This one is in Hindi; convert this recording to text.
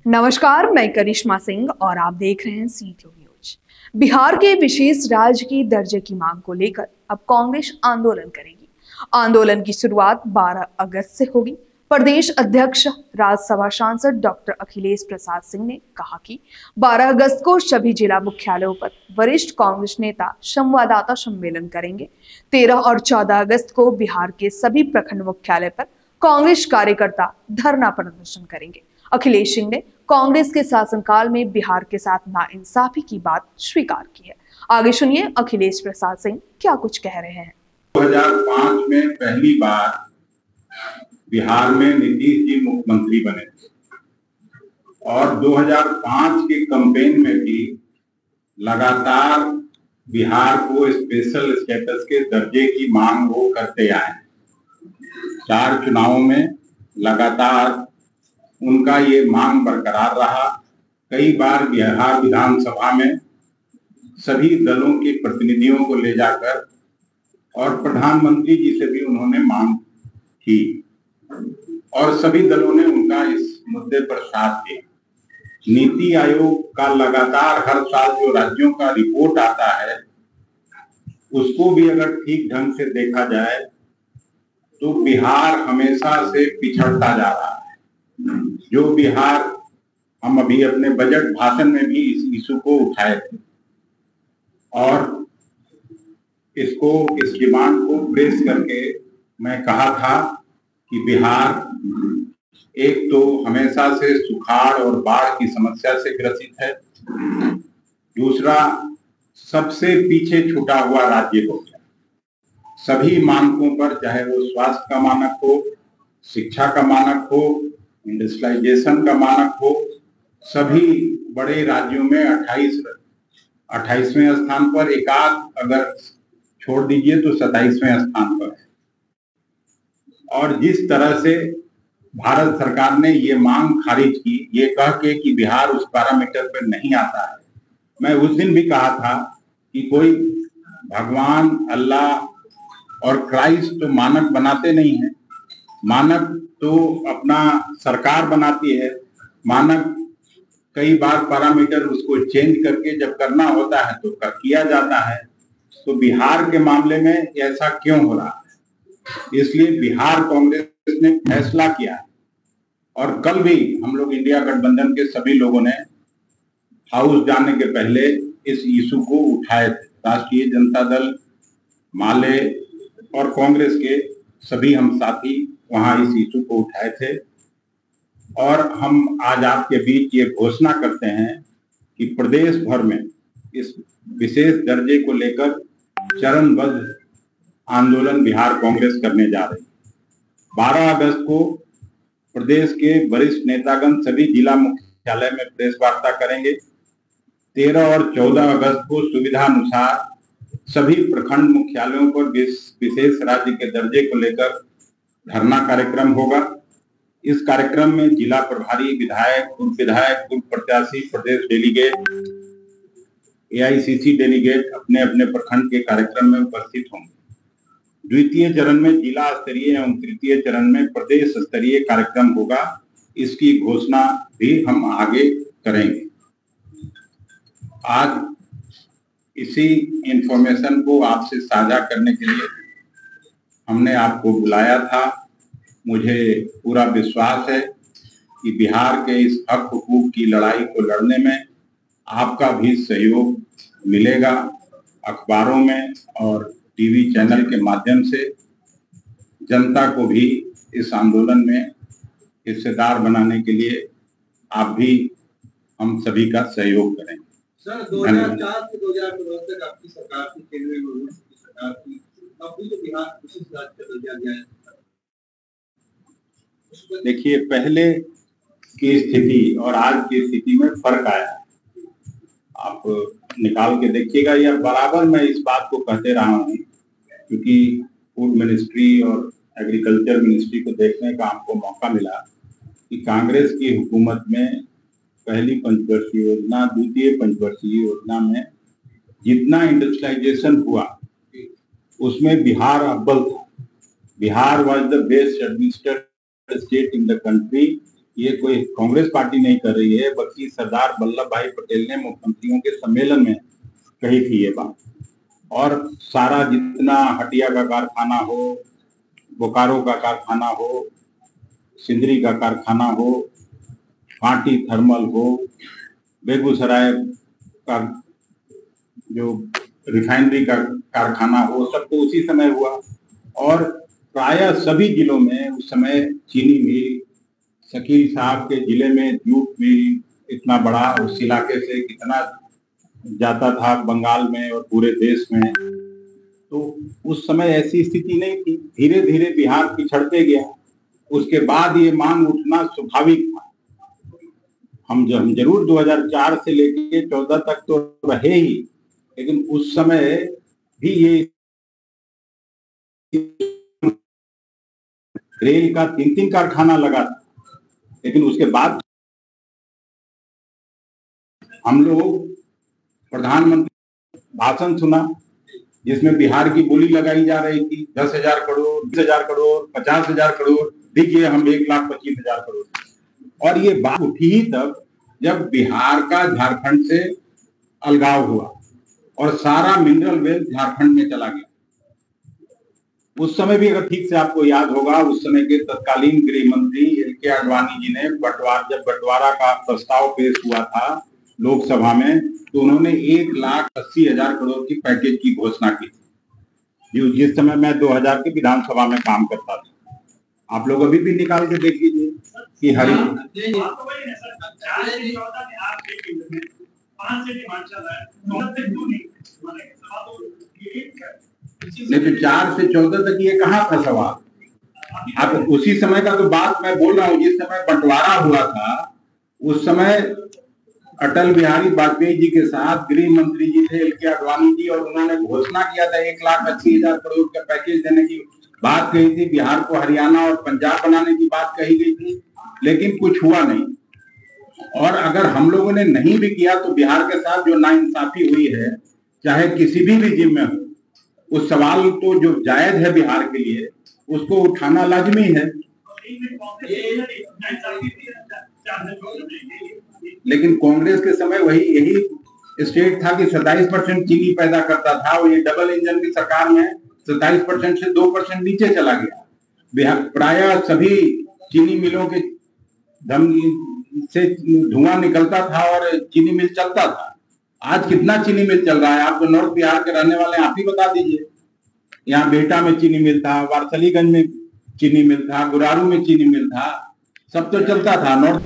नमस्कार, मैं करिश्मा सिंह और आप देख रहे हैं सी ग्लोब न्यूज। बिहार के विशेष राज्य की दर्जे की मांग को लेकर अब कांग्रेस आंदोलन करेगी। आंदोलन की शुरुआत 12 अगस्त से होगी। प्रदेश अध्यक्ष राज्यसभा सांसद डॉक्टर अखिलेश प्रसाद सिंह ने कहा कि 12 अगस्त को सभी जिला मुख्यालयों पर वरिष्ठ कांग्रेस नेता संवाददाता सम्मेलन करेंगे। 13 और 14 अगस्त को बिहार के सभी प्रखंड मुख्यालय पर कांग्रेस कार्यकर्ता धरना प्रदर्शन करेंगे। अखिलेश सिंह ने कांग्रेस के शासनकाल में बिहार के साथ नाइंसाफी की बात स्वीकार की है। आगे सुनिए अखिलेश प्रसाद सिंह क्या कुछ कह रहे हैं। 2005 में पहली बार बिहार में नीतीश जी मुख्यमंत्री बने थे और 2005 के कैंपेन में भी लगातार बिहार को स्पेशल स्टेटस के दर्जे की मांग वो करते आए। 4 चुनावों में लगातार उनका ये मांग बरकरार रहा। कई बार बिहार विधानसभा में सभी दलों के प्रतिनिधियों को ले जाकर और प्रधानमंत्री जी से भी उन्होंने मांग की और सभी दलों ने उनका इस मुद्दे पर साथ दिया। नीति आयोग का लगातार हर साल जो राज्यों का रिपोर्ट आता है उसको भी अगर ठीक ढंग से देखा जाए तो बिहार हमेशा से पिछड़ता जा रहा है। जो बिहार, हम अभी अपने बजट भाषण में भी इस इशू को उठाए थे और इस डिमांड को प्रेस करके मैं कहा था कि बिहार एक तो हमेशा से सुखाड़ और बाढ़ की समस्या से ग्रसित है, दूसरा सबसे पीछे छूटा हुआ राज्य हो गया। सभी मानकों पर, चाहे वो स्वास्थ्य का मानक हो, शिक्षा का मानक हो, इंडस्ट्रियलाइजेशन का मानक हो, सभी बड़े राज्यों में 28वें स्थान पर, एकाध अगर छोड़ दीजिए तो 27वें स्थान पर है। और जिस तरह से भारत सरकार ने ये मांग खारिज की, ये कह के कि बिहार उस पैरामीटर पर नहीं आता है। मैं उस दिन भी कहा था कि कोई भगवान, अल्लाह और क्राइस्ट तो मानक बनाते नहीं है, मानक तो अपना सरकार बनाती है। मानक कई बार पैरामीटर उसको चेंज करके जब करना होता है तो किया जाता है। तो बिहार के मामले में ऐसा क्यों हो रहा है? इसलिए बिहार कांग्रेस ने फैसला किया और कल भी हम लोग इंडिया गठबंधन के सभी लोगों ने हाउस जाने के पहले इस इशू को उठाए थे। राष्ट्रीय जनता दल, माले और कांग्रेस के सभी हम साथी वहां इस इशू को उठाए थे और हम आज आपके बीच ये घोषणा करते हैं कि प्रदेश भर में इस विशेष दर्जे को लेकर चरणबद्ध आंदोलन बिहार कांग्रेस करने जा रही है। 12 अगस्त को प्रदेश के वरिष्ठ नेतागण सभी जिला मुख्यालय में प्रेस वार्ता करेंगे। 13 और 14 अगस्त को सुविधा अनुसार सभी प्रखंड मुख्यालयों पर विशेष राज्य के दर्जे को लेकर धरना कार्यक्रम होगा। इस कार्यक्रम में जिला प्रभारी, विधायक, पूर्व विधायक, पूर्व प्रत्याशी, प्रदेश डेलीगेट, एआईसीसी डेलीगेट अपने अपने प्रखंड के कार्यक्रम में उपस्थित होंगे। द्वितीय चरण में जिला स्तरीय एवं तृतीय चरण में प्रदेश स्तरीय कार्यक्रम होगा। इसकी घोषणा भी हम आगे करेंगे। आज इसी इंफॉर्मेशन को आपसे साझा करने के लिए हमने आपको बुलाया था। मुझे पूरा विश्वास है कि बिहार के इस हक हुकूक की लड़ाई को लड़ने में आपका भी सहयोग मिलेगा। अखबारों में और टीवी चैनल के माध्यम से जनता को भी इस आंदोलन में हिस्सेदार बनाने के लिए आप भी, हम सभी का सहयोग करेंगे। सर, 2004 से 2009 तक आपकी सरकार थी, केंद्र में की सरकार थी, अब भी तो बिहार विशेष राज्य का दर्जा दिया है। देखिए, पहले की स्थिति और आज की स्थिति में फर्क आया है। आप निकाल के देखिएगा। या बराबर मैं इस बात को कहते रहा हूँ क्योंकि फूड मिनिस्ट्री और एग्रीकल्चर मिनिस्ट्री को देखने का हमको मौका मिला कि कांग्रेस की हुकूमत में पहली पंचवर्षीय योजना, द्वितीय पंचवर्षीय योजना में जितना इंडस्ट्रियलाइजेशन हुआ उसमें बिहार अव्वल था। Bihar was the best administrated state in the country ये कोई कांग्रेस पार्टी नहीं कर रही है, बल्कि सरदार वल्लभ भाई पटेल ने मुख्यमंत्रियों के सम्मेलन में कही थी ये बात। और सारा जितना हटिया का कारखाना हो, बोकारो का कारखाना हो, सिंदरी का कारखाना हो, कांटी थर्मल हो, बेगूसराय का जो रिफाइनरी का कारखाना हो, सब तो उसी समय हुआ। और प्रायः सभी जिलों में उस समय चीनी मिल, शकील साहब के जिले में जूट मिल इतना बड़ा, उस इलाके से कितना जाता था बंगाल में और पूरे देश में। तो उस समय ऐसी स्थिति नहीं थी। धीरे धीरे बिहार पिछड़ते गया, उसके बाद ये मांग उठना स्वाभाविक था। हम जरूर 2004 से लेके 14 तक तो रहे ही, लेकिन उस समय भी ये रेल का 3-3 कारखाना लगा था। लेकिन उसके बाद हम लोग प्रधानमंत्री भाषण सुना, जिसमें बिहार की बोली लगाई जा रही थी 10,000 करोड़, 20,000 करोड़, 50,000 करोड़, देखिए हम 1,25,000 करोड़। और ये बात उठी ही तब जब बिहार का झारखंड से अलगाव हुआ और सारा मिनरल वेल्थ झारखंड में चला गया। उस समय भी अगर ठीक से आपको याद होगा, उस समय के तत्कालीन गृह मंत्री एल.के. आडवाणी जी ने जब बंटवारा का प्रस्ताव पेश हुआ था लोकसभा में, तो उन्होंने 1,80,000 करोड़ की पैकेज की घोषणा की थी, जिस समय मैं 2000 के विधानसभा में काम करता था। आप लोग अभी भी निकाल के देख लीजिए कि हरी नहीं तो 4 से 14 तक ये कहाँ था सवाल। आप उसी समय का तो बात मैं बोल रहा हूँ, जिस समय बंटवारा हुआ था उस समय अटल बिहारी वाजपेयी जी के साथ गृह मंत्री जी थे एल.के. आडवाणी जी, और उन्होंने घोषणा किया था 1,80,000 करोड़ का पैकेज देने की बात कही थी। बिहार को हरियाणा और पंजाब बनाने की बात कही गई थी, लेकिन कुछ हुआ नहीं। और अगर हम लोगों ने नहीं भी किया तो बिहार के साथ जो नाइंसाफी हुई है, चाहे किसी भी रिजिम में हो, उस सवाल तो जो जायज है बिहार के लिए उसको उठाना लाजमी है। लेकिन कांग्रेस के समय यही स्टेट था कि 27% चीनी पैदा करता था, और ये डबल इंजन की सरकार में 27% से 2% नीचे चला गया। प्रायः सभी चीनी मिलों के दम से धुआं निकलता था और चीनी मिल चलता था। आज कितना चीनी मिल चल रहा है? आप तो नॉर्थ बिहार के रहने वाले, आप ही बता दीजिए। यहाँ बेटा में चीनी मिल था, वारसलीगंज में चीनी मिल था, गुरारू में चीनी मिल था, सब तो चलता था। नॉर्थ